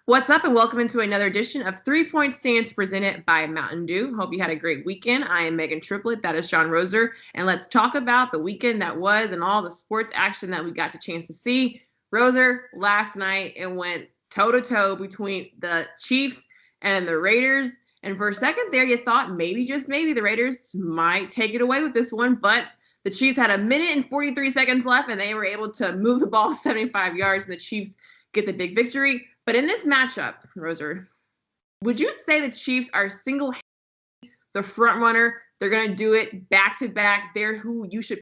What's up, and welcome into another edition of 3 Point Stance presented by Mountain Dew. Hope you had a great weekend. I am Meghan Triplett. That is John Roser. And let's talk about the weekend that was and all the sports action that we got the chance to see. Roser, last night it went toe-to-toe between the Chiefs and the Raiders. And for a second there, you thought maybe, just maybe, the Raiders might take it away with this one. But the Chiefs had a minute and 43 seconds left, and they were able to move the ball 75 yards, and the Chiefs get the big victory. But in this matchup, Roser, would you say the Chiefs are single-handedly the front runner? They're going to do it back-to-back. They're who you should.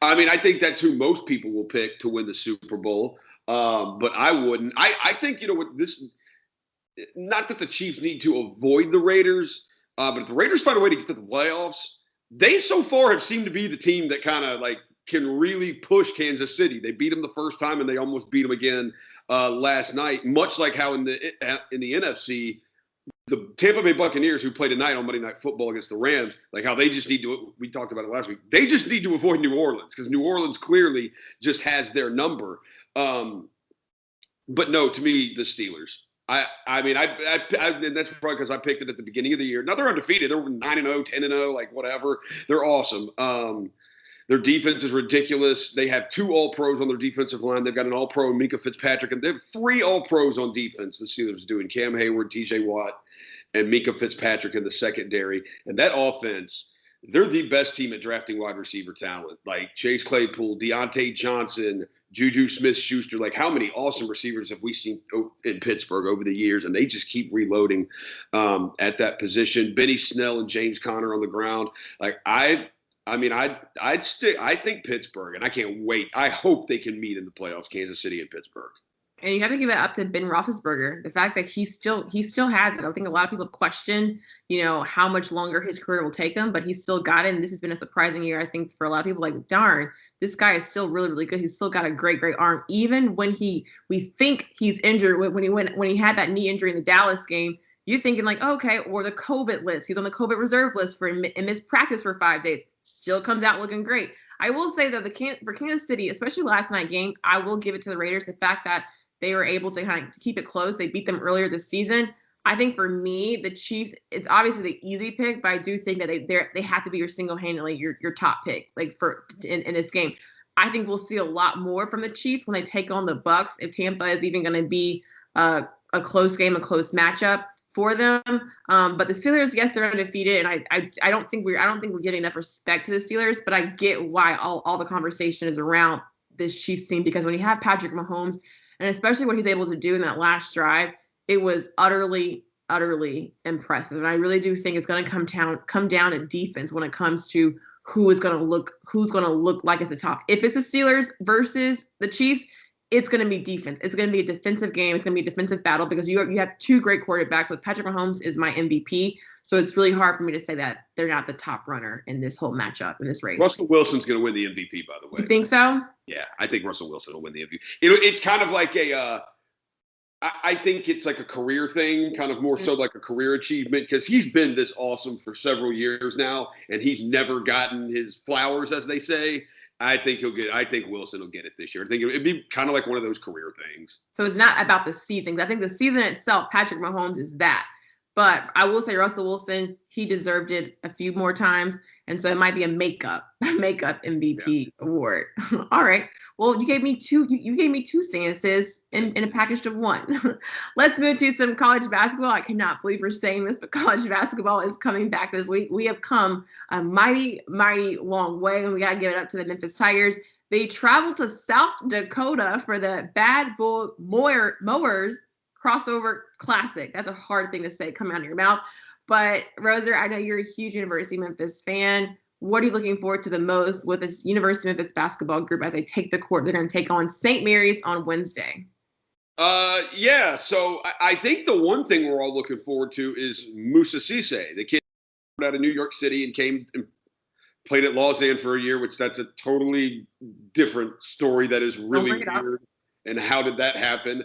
I mean, I think that's who most people will pick to win the Super Bowl. But I wouldn't. I think, what this – not that the Chiefs need to avoid the Raiders, but if the Raiders find a way to get to the playoffs, they so far have seemed to be the team that kind of can really push Kansas City. They beat them the first time, and they almost beat them again last night, much like how in the NFC, the Tampa Bay Buccaneers, who play tonight on Monday Night Football against the Rams, how they just need to – we talked about it last week. They just need to avoid New Orleans because New Orleans clearly just has their number. But no, to me, the Steelers. I mean, and that's probably because I picked it at the beginning of the year. Now they're undefeated. They're 9-0, 10-0, whatever. They're awesome. Their defense is ridiculous. They have 2 All-Pros on their defensive line. They've got an All-Pro in Micah Fitzpatrick, and they have 3 All-Pros on defense. The Steelers doing Cam Hayward, T.J. Watt, and Micah Fitzpatrick in the secondary. And that offense, they're the best team at drafting wide receiver talent. Like Chase Claypool, Deontay Johnson, Juju Smith-Schuster. How many awesome receivers have we seen in Pittsburgh over the years? And they just keep reloading at that position. Benny Snell and James Conner on the ground. I think Pittsburgh, and I can't wait. I hope they can meet in the playoffs, Kansas City and Pittsburgh. And you have to give it up to Ben Roethlisberger. The fact that he still has it. I think a lot of people question, how much longer his career will take him, but he's still got it. And this has been a surprising year, I think, for a lot of people. Darn, this guy is still really, really good. He's still got a great, great arm. Even when we think he's injured, when he had that knee injury in the Dallas game, you're thinking okay, or the COVID list. He's on the COVID reserve list and missed practice for 5 days. Still comes out looking great. I will say, though, for Kansas City, especially last night game, I will give it to the Raiders. The fact that they were able to kind of keep it close. They beat them earlier this season. I think for me, the Chiefs, it's obviously the easy pick, but I do think that they have to be your single-handedly your top pick in this game. I think we'll see a lot more from the Chiefs when they take on the Bucs, if Tampa is even going to be a close game, a close matchup for them. But the Steelers, yes, they're undefeated, and I don't think we're giving enough respect to the Steelers, but I get why all the conversation is around this Chiefs team, because when you have Patrick Mahomes, and especially what he's able to do in that last drive, it was utterly, utterly impressive. And I really do think it's going to come down to defense when it comes to who's going to look like it's the top. If it's the Steelers versus the Chiefs, it's going to be defense. It's going to be a defensive game. It's going to be a defensive battle because you have 2 great quarterbacks. Like Patrick Mahomes is my MVP, so it's really hard for me to say that they're not the top runner in this whole matchup, in this race. Russell Wilson's going to win the MVP, by the way. You think so? Yeah, I think Russell Wilson will win the MVP. It's kind of like I think it's like a career thing, kind of more so like a career achievement, because he's been this awesome for several years now, and he's never gotten his flowers, as they say. I think Wilson will get it this year. I think it'd be kind of like one of those career things. So it's not about the season. I think the season itself, Patrick Mahomes is that. But I will say Russell Wilson, he deserved it a few more times. And so it might be a makeup MVP award. All right. Well, you gave me 2 stances in a package of 1. Let's move to some college basketball. I cannot believe we're saying this, but college basketball is coming back this week. We have come a mighty, mighty long way, and we got to give it up to the Memphis Tigers. They traveled to South Dakota for the Bad Bull Mowers crossover classic. That's a hard thing to say coming out of your mouth. But Roser, I know you're a huge University of Memphis fan. What are you looking forward to the most with this University of Memphis basketball group as they take the court? They're going to take on St. Mary's on Wednesday. So I think the one thing we're all looking forward to is Musa Cisse, the kid out of New York City and came and played at Lausanne for a year, which that's a totally different story. That is really weird. And how did that happen?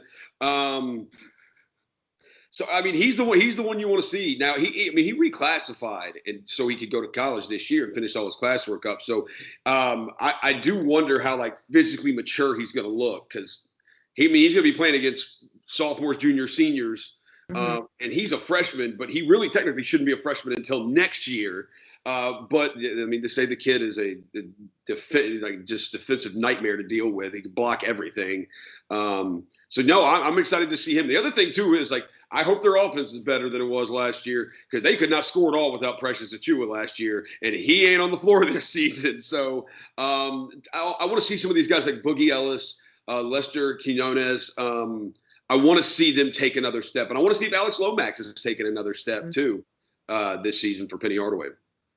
So I mean, he's the one you want to see. Now he reclassified, and so he could go to college this year and finish all his classwork up. So I do wonder how physically mature he's going to look, because he's going to be playing against sophomores, juniors, seniors. And he's a freshman, but he really technically shouldn't be a freshman until next year. But I mean, to say the kid is a defensive nightmare to deal with. He can block everything. So no, I'm excited to see him. The other thing too is like I hope their offense is better than it was last year because they could not score at all without Precious Achiuwa last year, and he ain't on the floor this season. So I want to see some of these guys like Boogie Ellis, Lester Quinones. I want to see them take another step, and I want to see if Alex Lomax has taken another step too this season for Penny Hardaway.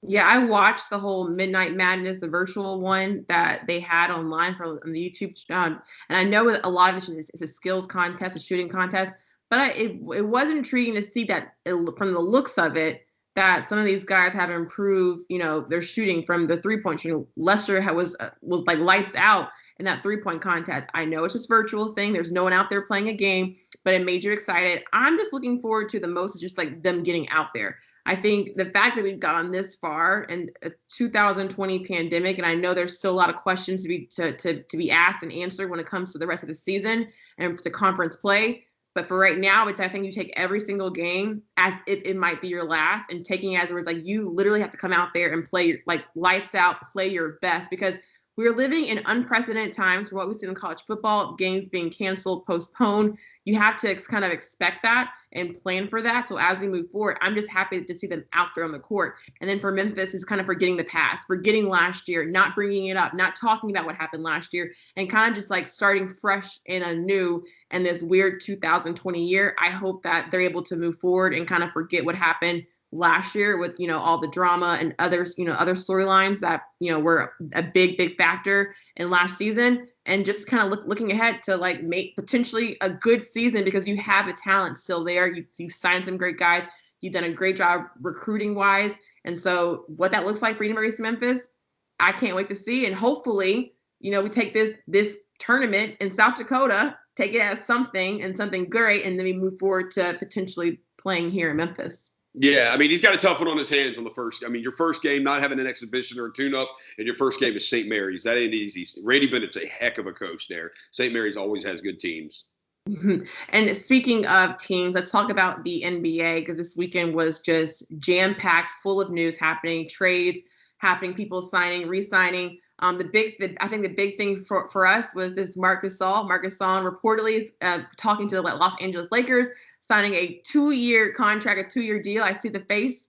Yeah, I watched the whole Midnight Madness, the virtual one that they had online on the YouTube, and I know a lot of it's a skills contest, a shooting contest, but it was intriguing to see that from the looks of it that some of these guys have improved, their shooting from the three-point shooting. Lester was like lights out in that three-point contest. I know it's just a virtual thing. There's no one out there playing a game, but it made you excited. I'm just looking forward to the most is just like them getting out there. I think the fact that we've gone this far in a 2020 pandemic, and I know there's still a lot of questions to be asked and answered when it comes to the rest of the season and to conference play. But for right now, I think you take every single game as if it might be your last, and taking it as words like you literally have to come out there and play like lights out, play your best, because we're living in unprecedented times for what we see in college football, games being canceled, postponed. You have to kind of expect that and plan for that. So as we move forward, I'm just happy to see them out there on the court. And then for Memphis, is kind of forgetting the past, forgetting last year, not bringing it up, not talking about what happened last year, and kind of just like starting fresh and anew in this weird 2020 year. I hope that they're able to move forward and kind of forget what happened last year with, all the drama and others, other storylines that, were a big factor in last season, and just kind of looking ahead to like make potentially a good season because you have the talent still there. You've signed some great guys. You've done a great job recruiting wise. And so what that looks like for University of Memphis, I can't wait to see. And hopefully, we take this tournament in South Dakota, take it as something great, and then we move forward to potentially playing here in Memphis. Yeah, I mean, he's got a tough one on his hands on the first. I mean, your first game, not having an exhibition or a tune-up, and your first game is St. Mary's. That ain't easy. Randy Bennett's a heck of a coach there. St. Mary's always has good teams. And speaking of teams, let's talk about the NBA, because this weekend was just jam-packed, full of news happening, trades happening, people signing, re-signing. I think the big thing for us was this Marc Gasol. Marc Gasol reportedly is talking to the Los Angeles Lakers, signing a 2-year contract, a 2-year deal. I see the face.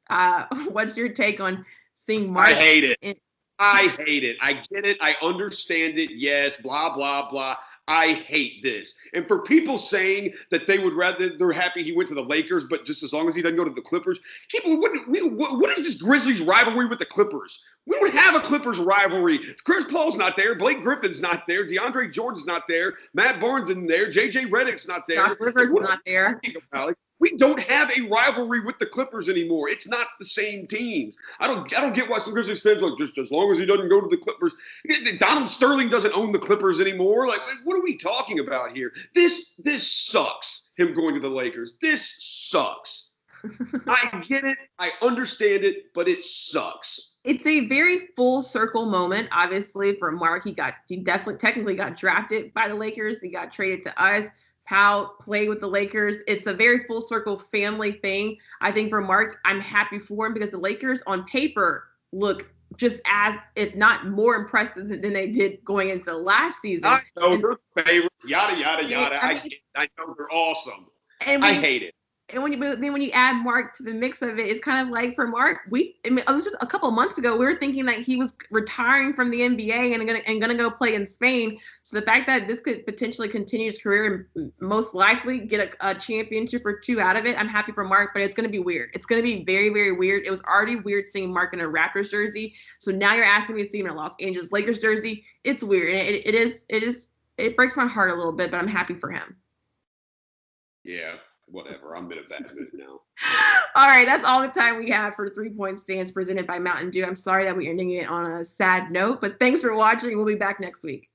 What's your take on seeing Marc? I hate it. I hate it. I get it. I understand it. Yes, blah, blah, blah. I hate this. And for people saying that they're happy he went to the Lakers, but just as long as he doesn't go to the Clippers, what is this Grizzlies rivalry with the Clippers? We don't have a Clippers rivalry. Chris Paul's not there. Blake Griffin's not there. DeAndre Jordan's not there. Matt Barnes isn't there. JJ Redick's not there. Doc Rivers is not there. We don't have a rivalry with the Clippers anymore. It's not the same teams. I don't get why some Grizzlies fans like just as long as he doesn't go to the Clippers. Donald Sterling doesn't own the Clippers anymore. Like, what are we talking about here? This sucks. Him going to the Lakers. This sucks. I get it. I understand it, but it sucks. It's a very full circle moment, obviously, for Marc. He definitely technically got drafted by the Lakers. He got traded to us. Powell played with the Lakers. It's a very full circle family thing. I think for Marc, I'm happy for him because the Lakers on paper look just as, if not more impressive than they did going into last season. I know they're favorites, yada, yada, yada. I know they're awesome. I hate it. And when you add Marc to the mix of it, it's kind of like for Marc, it was just a couple of months ago, we were thinking that he was retiring from the NBA and gonna go play in Spain. So the fact that this could potentially continue his career and most likely get a championship or two out of it, I'm happy for Marc, but it's gonna be weird. It's gonna be very, very weird. It was already weird seeing Marc in a Raptors jersey. So now you're asking me to see him in a Los Angeles Lakers jersey. It's weird. And it breaks my heart a little bit, but I'm happy for him. Yeah. Whatever. I'm in a bad mood now. All right. That's all the time we have for 3 Point Stands presented by Mountain Dew. I'm sorry that we're ending it on a sad note, but thanks for watching. We'll be back next week.